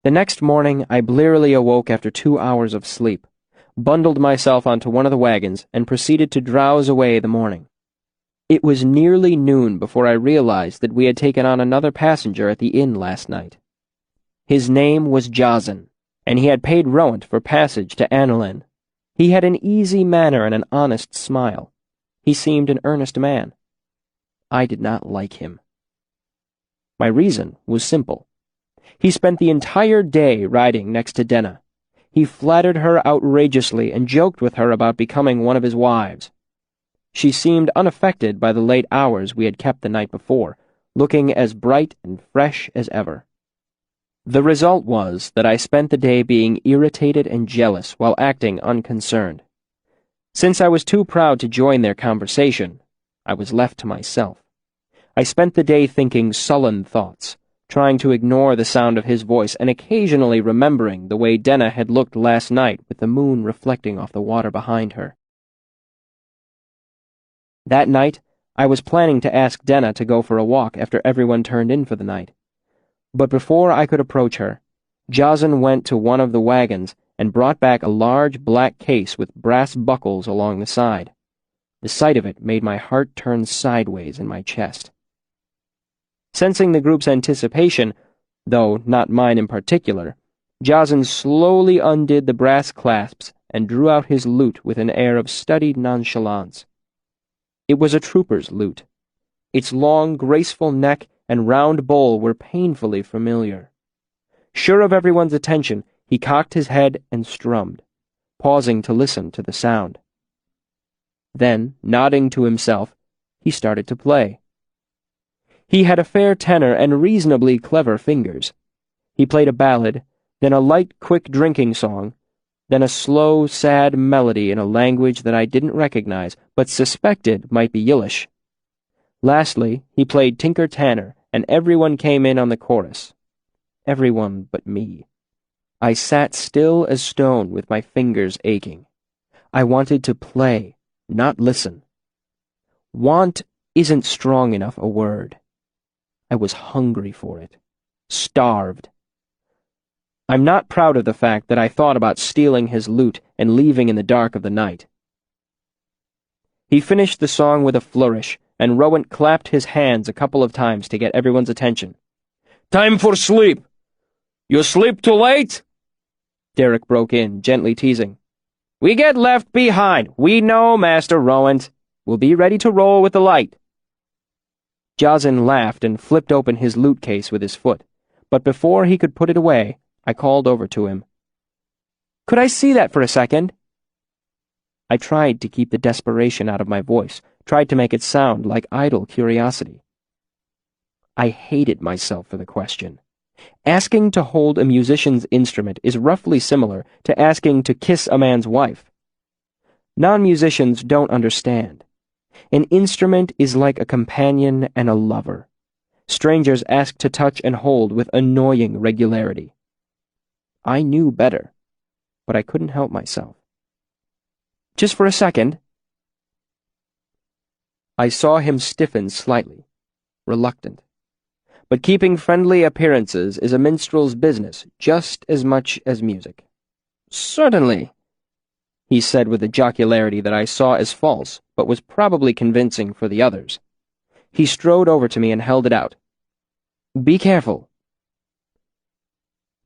The next morning, I blearily awoke after 2 hours of sleep, bundled myself onto one of the wagons, and proceeded to drowse away the morning. It was nearly noon before I realized that we had taken on another passenger at the inn last night. His name was Jazan, and he had paid Rowant for passage to Annalyn. He had an easy manner and an honest smile. He seemed an earnest man. I did not like him. My reason was simple. He spent the entire day riding next to Denna. He flattered her outrageously and joked with her about becoming one of his wives. She seemed unaffected by the late hours we had kept the night before, looking as bright and fresh as ever. The result was that I spent the day being irritated and jealous while acting unconcerned. Since I was too proud to join their conversation, I was left to myself. I spent the day thinking sullen thoughts, trying to ignore the sound of his voice and occasionally remembering the way Denna had looked last night with the moon reflecting off the water behind her. That night, I was planning to ask Denna to go for a walk after everyone turned in for the night. But before I could approach her, Jazan went to one of the wagons and brought back a large black case with brass buckles along the side. The sight of it made my heart turn sideways in my chest. Sensing the group's anticipation, though not mine in particular, Jazan slowly undid the brass clasps and drew out his lute with an air of studied nonchalance. It was a trooper's lute. Its long, graceful neck and round bowl were painfully familiar. Sure of everyone's attention, he cocked his head and strummed, pausing to listen to the sound. Then, nodding to himself, he started to play. He had a fair tenor and reasonably clever fingers. He played a ballad, then a light, quick drinking song, then a slow, sad melody in a language that I didn't recognize, but suspected might be Yiddish. Lastly, he played Tinker Tanner, and everyone came in on the chorus. Everyone but me. I sat still as stone with my fingers aching. I wanted to play, not listen. Want isn't strong enough a word. I was hungry for it. Starved. I'm not proud of the fact that I thought about stealing his lute and leaving in the dark of the night. He finished the song with a flourish, and Rowant clapped his hands a couple of times to get everyone's attention. "Time for sleep! You sleep too late?" Derek broke in, gently teasing. "We get left behind. We know, Master Rowant. We'll be ready to roll with the light." Jazan laughed and flipped open his lute case with his foot, but before he could put it away, I called over to him. "Could I see that for a second?" I tried to keep the desperation out of my voice, tried to make it sound like idle curiosity. I hated myself for the question. Asking to hold a musician's instrument is roughly similar to asking to kiss a man's wife. Non-musicians don't understand. An instrument is like a companion and a lover. Strangers ask to touch and hold with annoying regularity. I knew better, but I couldn't help myself. "Just for a second." I saw him stiffen slightly, reluctant. But keeping friendly appearances is a minstrel's business just as much as music. "Certainly," he said with a jocularity that I saw as false, but was probably convincing for the others. He strode over to me and held it out. "Be careful."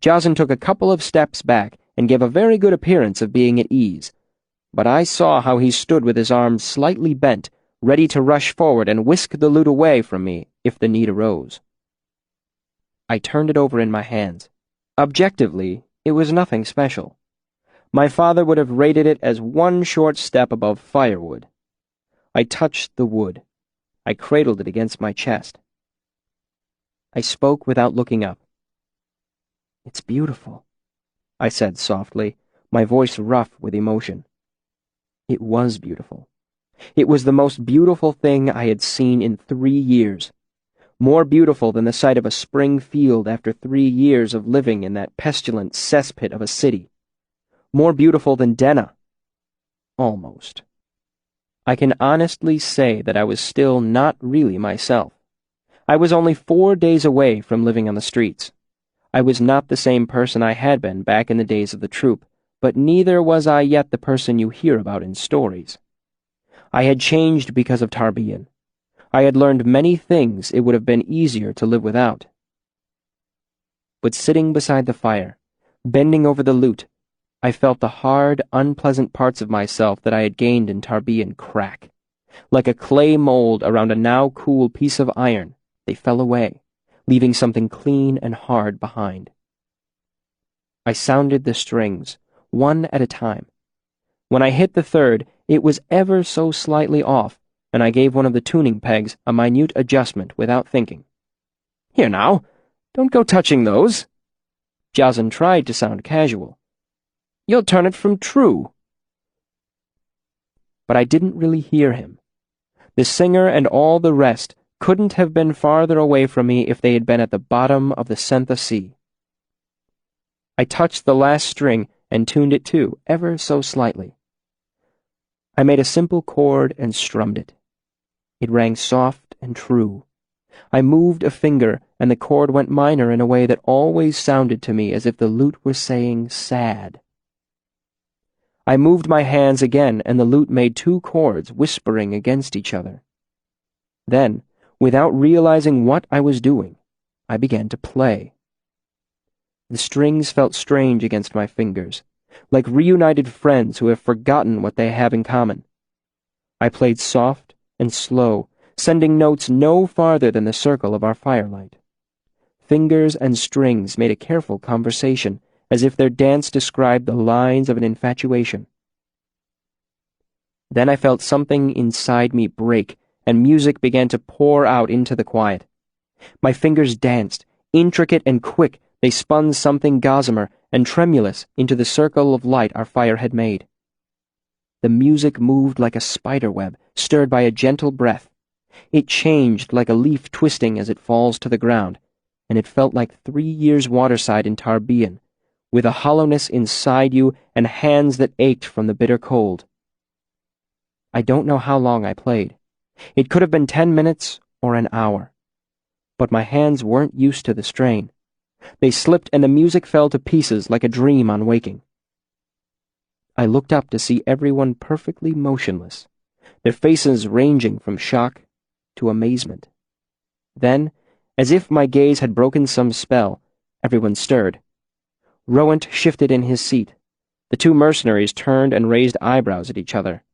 Jazan took a couple of steps back and gave a very good appearance of being at ease, but I saw how he stood with his arms slightly bent, ready to rush forward and whisk the lute away from me if the need arose. I turned it over in my hands. Objectively, it was nothing special. My father would have rated it as one short step above firewood. I touched the wood. I cradled it against my chest. I spoke without looking up. "It's beautiful," I said softly, my voice rough with emotion. It was beautiful. It was the most beautiful thing I had seen in 3 years. More beautiful than the sight of a spring field after 3 years of living in that pestilent cesspit of a city. More beautiful than Denna. Almost. I can honestly say that I was still not really myself. I was only 4 days away from living on the streets. I was not the same person I had been back in the days of the troop, but neither was I yet the person you hear about in stories. I had changed because of Tarbean. I had learned many things it would have been easier to live without. But sitting beside the fire, bending over the lute, I felt the hard, unpleasant parts of myself that I had gained in Tarbean crack. Like a clay mold around a now cool piece of iron, they fell away, leaving something clean and hard behind. I sounded the strings, one at a time. When I hit the third, it was ever so slightly off, and I gave one of the tuning pegs a minute adjustment without thinking. "Here now, don't go touching those." Jazan tried to sound casual. "You'll turn it from true." But I didn't really hear him. The singer and all the rest couldn't have been farther away from me if they had been at the bottom of the Sentha Sea. I touched the last string and tuned it too, ever so slightly. I made a simple chord and strummed it. It rang soft and true. I moved a finger, and the chord went minor in a way that always sounded to me as if the lute were saying sad. I moved my hands again, and the lute made two chords whispering against each other. Then, without realizing what I was doing, I began to play. The strings felt strange against my fingers, like reunited friends who have forgotten what they have in common. I played soft and slow, sending notes no farther than the circle of our firelight. Fingers and strings made a careful conversation, as if their dance described the lines of an infatuation. Then I felt something inside me break, and music began to pour out into the quiet. My fingers danced, intricate and quick. They spun something gossamer and tremulous into the circle of light our fire had made. The music moved like a spider web, stirred by a gentle breath. It changed like a leaf twisting as it falls to the ground, and it felt like 3 years waterside in Tarbean, with a hollowness inside you and hands that ached from the bitter cold. I don't know how long I played. It could have been 10 minutes or an hour. But my hands weren't used to the strain. They slipped and the music fell to pieces like a dream on waking. I looked up to see everyone perfectly motionless, their faces ranging from shock to amazement. Then, as if my gaze had broken some spell, everyone stirred. Rowant shifted in his seat. The two mercenaries turned and raised eyebrows at each other.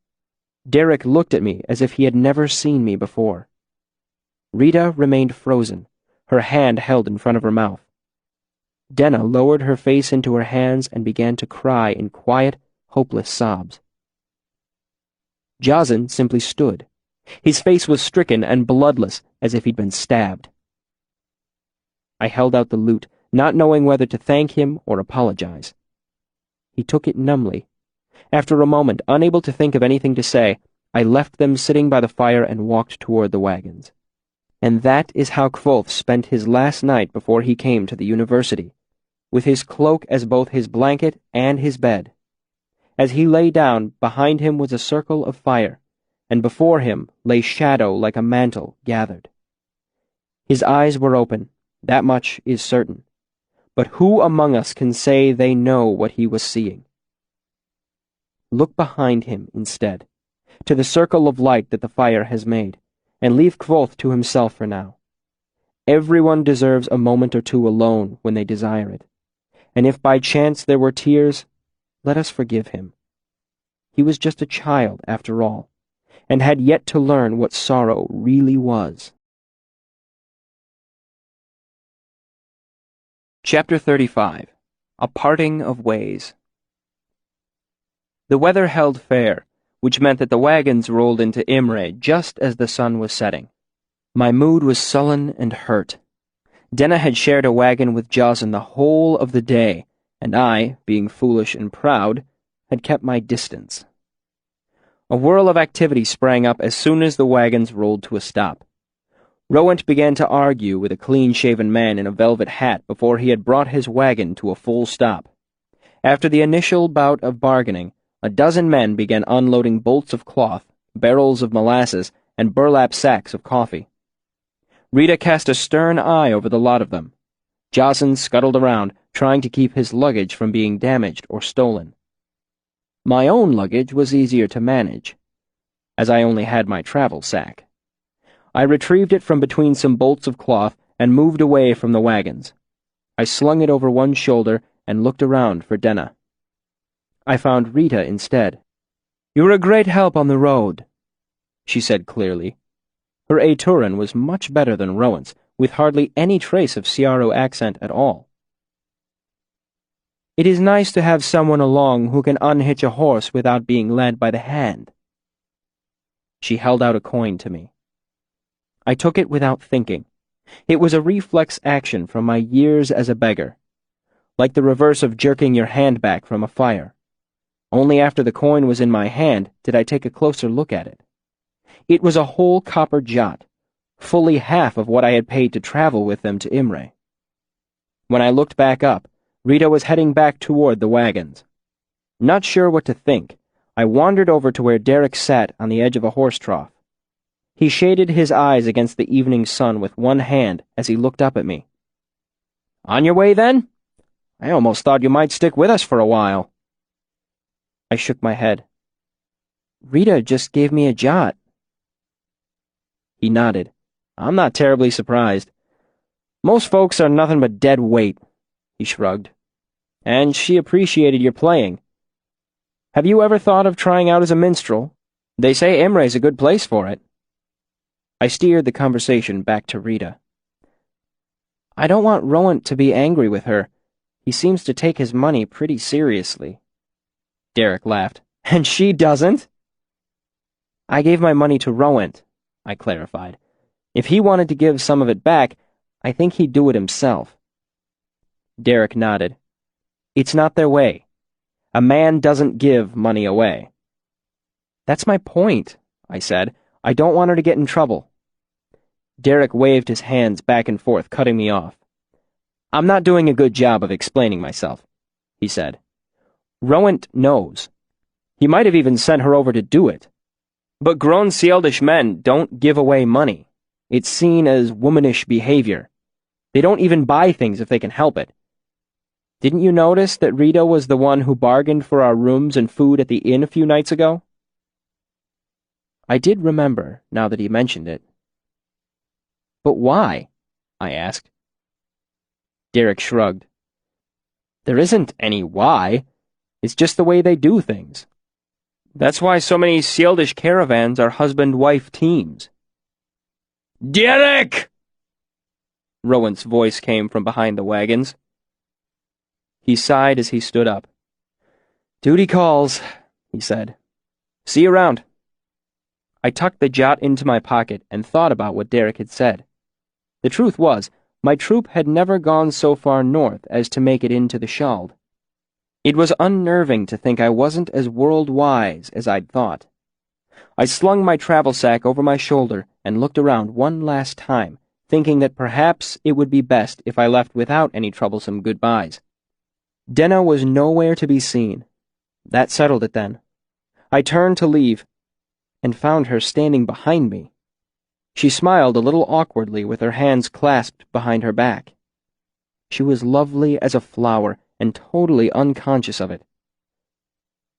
Derek looked at me as if he had never seen me before. Rita remained frozen, her hand held in front of her mouth. Denna lowered her face into her hands and began to cry in quiet, hopeless sobs. Jazan simply stood. His face was stricken and bloodless, as if he'd been stabbed. I held out the lute, not knowing whether to thank him or apologize. He took it numbly. After a moment, unable to think of anything to say, I left them sitting by the fire and walked toward the wagons. And that is how Kvothe spent his last night before he came to the university, with his cloak as both his blanket and his bed. As he lay down, behind him was a circle of fire, and before him lay shadow like a mantle gathered. His eyes were open, that much is certain, but who among us can say they know what he was seeing? Look behind him instead, to the circle of light that the fire has made, and leave Kvothe to himself for now. Everyone deserves a moment or two alone when they desire it, and if by chance there were tears, let us forgive him. He was just a child, after all, and had yet to learn what sorrow really was. Chapter 35. A Parting of Ways. The weather held fair, which meant that the wagons rolled into Imre just as the sun was setting. My mood was sullen and hurt. Denna had shared a wagon with Jazan the whole of the day, and I, being foolish and proud, had kept my distance. A whirl of activity sprang up as soon as the wagons rolled to a stop. Rowant began to argue with a clean-shaven man in a velvet hat before he had brought his wagon to a full stop. After the initial bout of bargaining, a dozen men began unloading bolts of cloth, barrels of molasses, and burlap sacks of coffee. Rita cast a stern eye over the lot of them. Jocelyn scuttled around, trying to keep his luggage from being damaged or stolen. My own luggage was easier to manage, as I only had my travel sack. I retrieved it from between some bolts of cloth and moved away from the wagons. I slung it over one shoulder and looked around for Denna. I found Rita instead. "You were a great help on the road," she said clearly. Her Turan was much better than Rowan's, with hardly any trace of Siaro accent at all. "It is nice to have someone along who can unhitch a horse without being led by the hand." She held out a coin to me. I took it without thinking. It was a reflex action from my years as a beggar, like the reverse of jerking your hand back from a fire. Only after the coin was in my hand did I take a closer look at it. It was a whole copper jot, fully half of what I had paid to travel with them to Imre. When I looked back up, Rita was heading back toward the wagons. Not sure what to think, I wandered over to where Derek sat on the edge of a horse trough. He shaded his eyes against the evening sun with one hand as he looked up at me. "On your way, then? I almost thought you might stick with us for a while." I shook my head. "Rita just gave me a jot." He nodded. "I'm not terribly surprised. Most folks are nothing but dead weight," he shrugged. "And she appreciated your playing. Have you ever thought of trying out as a minstrel? They say Imre's a good place for it." I steered the conversation back to Rita. "I don't want Rowan to be angry with her. He seems to take his money pretty seriously." Derek laughed. "And she doesn't?" "I gave my money to Rowan," I clarified. "If he wanted to give some of it back, I think he'd do it himself." Derek nodded. "It's not their way. A man doesn't give money away." "That's my point," I said. "I don't want her to get in trouble." Derek waved his hands back and forth, cutting me off. "I'm not doing a good job of explaining myself," he said. "Rowan knows. He might have even sent her over to do it. But grown Sieldish men don't give away money. It's seen as womanish behavior. They don't even buy things if they can help it. Didn't you notice that Rita was the one who bargained for our rooms and food at the inn a few nights ago?" I did remember, now that he mentioned it. "But why?" I asked. Derek shrugged. "There isn't any why. It's just the way they do things. That's why so many Sieldish caravans are husband-wife teams." "Derek!" Rowan's voice came from behind the wagons. He sighed as he stood up. "Duty calls," he said. "See you around." I tucked the jot into my pocket and thought about what Derek had said. The truth was, my troop had never gone so far north as to make it into the Skjold. It was unnerving to think I wasn't as world-wise as I'd thought. I slung my travel sack over my shoulder and looked around one last time, thinking that perhaps it would be best if I left without any troublesome goodbyes. Denna was nowhere to be seen. That settled it then. I turned to leave, and found her standing behind me. She smiled a little awkwardly with her hands clasped behind her back. She was lovely as a flower and totally unconscious of it.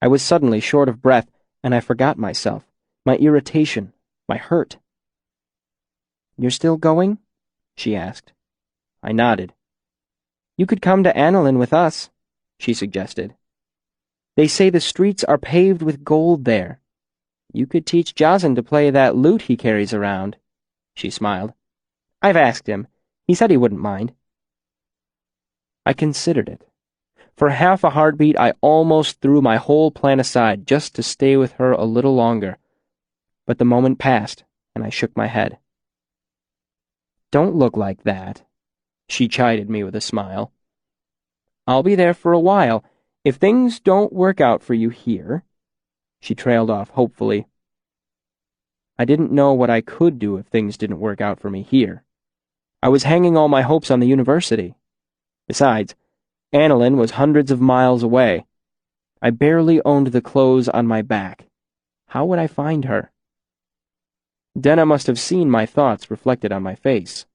I was suddenly short of breath, and I forgot myself, my irritation, my hurt. "You're still going?" she asked. I nodded. "You could come to Annalyn with us," she suggested. "They say the streets are paved with gold there. You could teach Jocelyn to play that lute he carries around," she smiled. "I've asked him. He said he wouldn't mind." I considered it. For half a heartbeat, I almost threw my whole plan aside just to stay with her a little longer. But the moment passed, and I shook my head. "Don't look like that," she chided me with a smile. "I'll be there for a while. If things don't work out for you here," she trailed off hopefully. I didn't know what I could do if things didn't work out for me here. I was hanging all my hopes on the university. Besides, Annalyn was hundreds of miles away. I barely owned the clothes on my back. How would I find her? Denna must have seen my thoughts reflected on my face.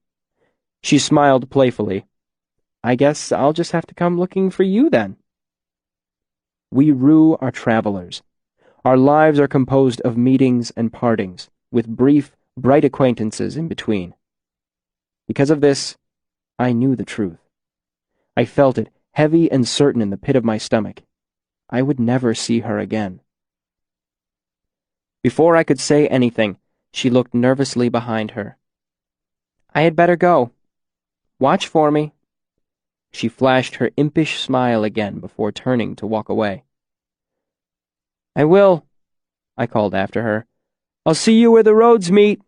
She smiled playfully. I guess I'll just have to come looking for you then. We Rue are travelers. Our lives are composed of meetings and partings, with brief, bright acquaintances in between. Because of this, I knew the truth. I felt it, heavy and certain in the pit of my stomach. I would never see her again. Before I could say anything, she looked nervously behind her. I had better go. Watch for me. She flashed her impish smile again before turning to walk away. I will, I called after her. I'll see you where the roads meet.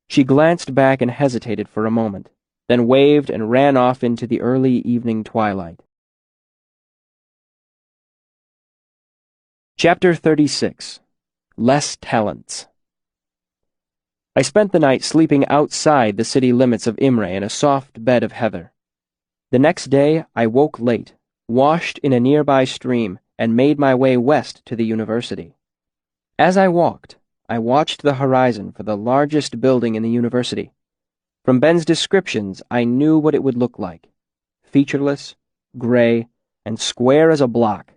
She glanced back and hesitated for a moment, then waved and ran off into the early evening twilight. Chapter 36. Less Talents. I spent the night sleeping outside the city limits of Imre in a soft bed of heather. The next day I woke late, washed in a nearby stream, and made my way west to the university. As I walked, I watched the horizon for the largest building in the university. From Ben's descriptions, I knew what it would look like. Featureless, gray, and square as a block,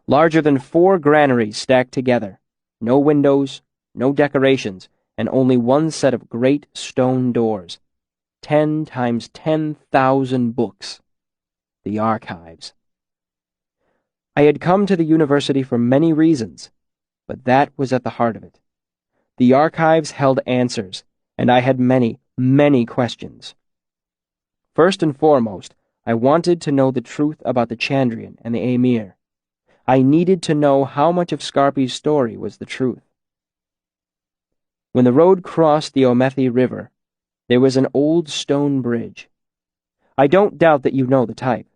larger than 4 granaries stacked together. No windows, no decorations, and only one set of great stone doors. 10 times 10,000 books. The archives. I had come to the university for many reasons, but that was at the heart of it. The archives held answers, and I had many, many questions. First and foremost, I wanted to know the truth about the Chandrian and the Emir. I needed to know how much of Scarpi's story was the truth. When the road crossed the Omethi River, there was an old stone bridge. I don't doubt that you know the type.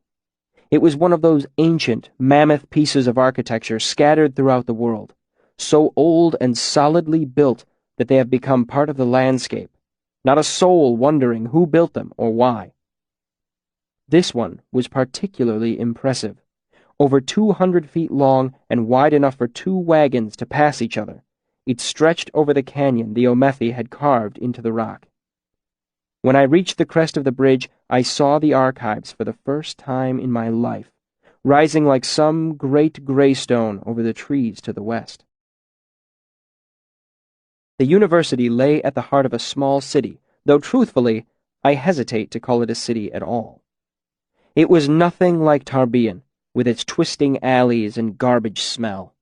It was one of those ancient, mammoth pieces of architecture scattered throughout the world, so old and solidly built that they have become part of the landscape, not a soul wondering who built them or why. This one was particularly impressive. Over 200 feet long and wide enough for 2 wagons to pass each other, it stretched over the canyon the Omethi had carved into the rock. When I reached the crest of the bridge, I saw the archives for the first time in my life, rising like some great gray stone over the trees to the west. The university lay at the heart of a small city, though truthfully, I hesitate to call it a city at all. It was nothing like Tarbian, with its twisting alleys and garbage smell.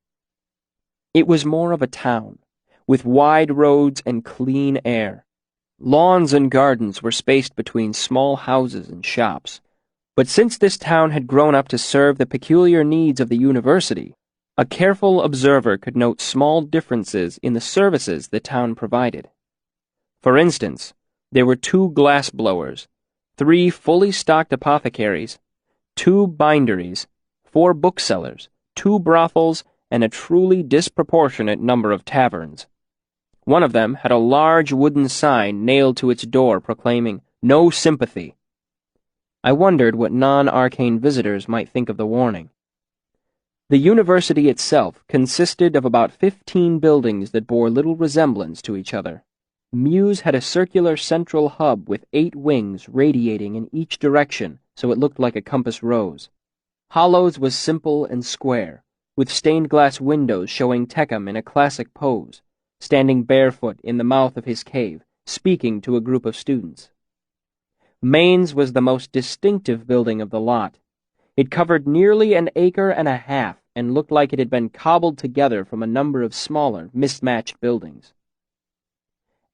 It was more of a town, with wide roads and clean air. Lawns and gardens were spaced between small houses and shops. But since this town had grown up to serve the peculiar needs of the university, a careful observer could note small differences in the services the town provided. For instance, there were 2 glass blowers, 3 fully stocked apothecaries, 2 binderies, 4 booksellers, 2 brothels, and a truly disproportionate number of taverns. One of them had a large wooden sign nailed to its door proclaiming, "No sympathy." I wondered what non-arcane visitors might think of the warning. The university itself consisted of about 15 buildings that bore little resemblance to each other. Muse had a circular central hub with 8 wings radiating in each direction so it looked like a compass rose. Hollows was simple and square, with stained glass windows showing Tecum in a classic pose, standing barefoot in the mouth of his cave, speaking to a group of students. Main's was the most distinctive building of the lot. It covered nearly 1.5 acres and looked like it had been cobbled together from a number of smaller, mismatched buildings.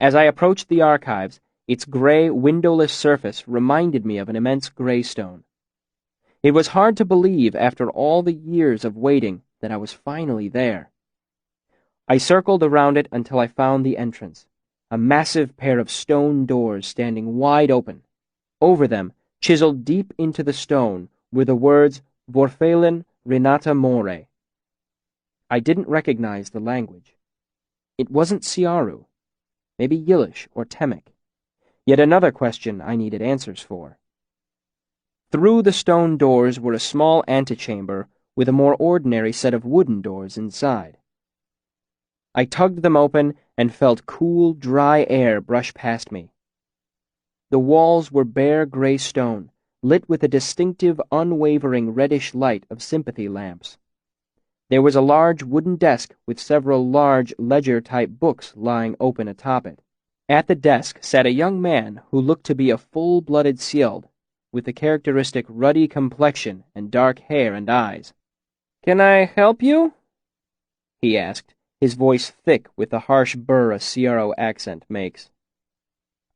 As I approached the archives, its gray, windowless surface reminded me of an immense greystone. It was hard to believe, after all the years of waiting, that I was finally there. I circled around it until I found the entrance, a massive pair of stone doors standing wide open. Over them, chiseled deep into the stone, were the words Vorfalen Renata More. I didn't recognize the language. It wasn't Siaru, maybe Yiddish or Temic. Yet another question I needed answers for. Through the stone doors were a small antechamber with a more ordinary set of wooden doors inside. I tugged them open and felt cool, dry air brush past me. The walls were bare gray stone, lit with a distinctive, unwavering reddish light of sympathy lamps. There was a large wooden desk with several large ledger-type books lying open atop it. At the desk sat a young man who looked to be a full-blooded Sield, with the characteristic ruddy complexion and dark hair and eyes. "Can I help you?" he asked, his voice thick with the harsh burr a Sierro accent makes.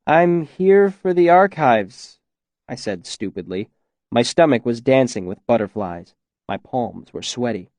"I'm here for the archives," I said stupidly. My stomach was dancing with butterflies. My palms were sweaty.